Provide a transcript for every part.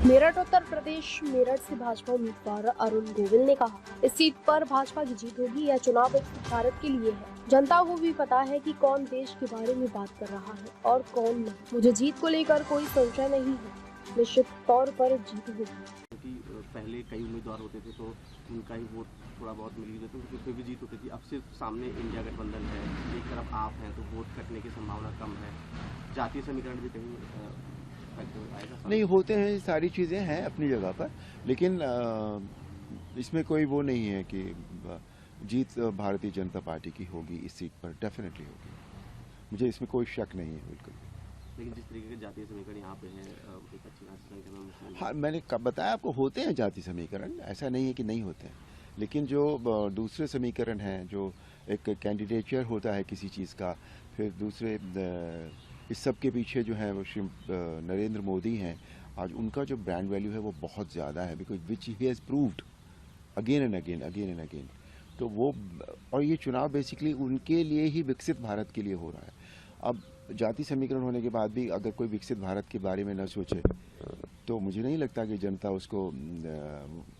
मेरठ उत्तर प्रदेश। मेरठ से भाजपा उम्मीदवार अरुण गोविल ने कहा, इस सीट पर भाजपा की जीत होगी। यह चुनाव एक भारत के लिए है। जनता को भी पता है कि कौन देश के बारे में बात कर रहा है और कौन नहीं। मुझे जीत को लेकर कोई संशय नहीं है। निश्चित तौर पर जीत होगी। क्योंकि पहले कई उम्मीदवार होते थे तो उनका ही वोट थोड़ा बहुत मिल जाता था, फिर भी जीत होती थी। अब सिर्फ सामने इंडिया गठबंधन है, एक तरफ आप हैं, तो वोट कटने की संभावना कम है। जातीय समीकरण भी कहीं फैक्टर आएगा? नहीं, होते हैं, सारी चीज़ें हैं अपनी जगह पर, लेकिन इसमें कोई वो नहीं है कि जीत भारतीय जनता पार्टी की होगी इस सीट पर, डेफिनेटली होगी। मुझे इसमें कोई शक नहीं है बिल्कुल भी। लेकिन जिस तरीके के जातीय समीकरण यहाँ पे हैं, एक अच्छी खासी संख्या में मुस्लिम। हाँ, मैंने कब बताया आपको, होते हैं जाति समीकरण, ऐसा नहीं है कि नहीं होते हैं। लेकिन जो दूसरे समीकरण हैं, जो एक कैंडिडेचर होता है किसी चीज़ का, फिर दूसरे इस सब के पीछे जो है वो श्री नरेंद्र मोदी हैं। आज उनका जो ब्रांड वैल्यू है वो बहुत ज़्यादा है, because which he has proved again and again. तो वो, और ये चुनाव बेसिकली उनके लिए ही, विकसित भारत के लिए हो रहा है। अब जाति समीकरण होने के बाद भी अगर कोई विकसित भारत के बारे में न सोचे तो मुझे नहीं लगता कि जनता उसको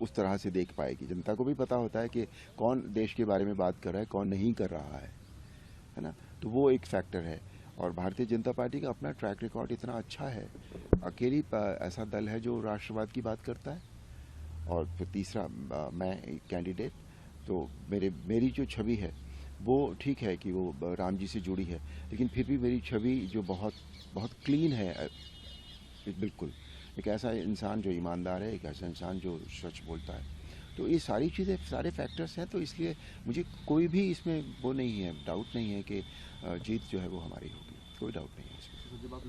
उस तरह से देख पाएगी। जनता को भी पता होता है कि कौन देश के बारे में बात कर रहा है, कौन नहीं कर रहा है ना। तो वो एक फैक्टर है। और भारतीय जनता पार्टी का अपना ट्रैक रिकॉर्ड इतना अच्छा है, अकेली ऐसा दल है जो राष्ट्रवाद की बात करता है। और फिर तीसरा, मैं एक कैंडिडेट, तो मेरी जो छवि है वो ठीक है कि वो राम जी से जुड़ी है, लेकिन फिर भी मेरी छवि जो बहुत बहुत क्लीन है, बिल्कुल एक ऐसा इंसान जो ईमानदार है, एक ऐसा इंसान जो सच बोलता है। तो ये सारी चीज़ें, सारे फैक्टर्स हैं, तो इसलिए मुझे कोई भी इसमें वो नहीं है, डाउट नहीं है कि जीत जो है वो हमारी होगी, कोई डाउट नहीं है इसमें। जब आप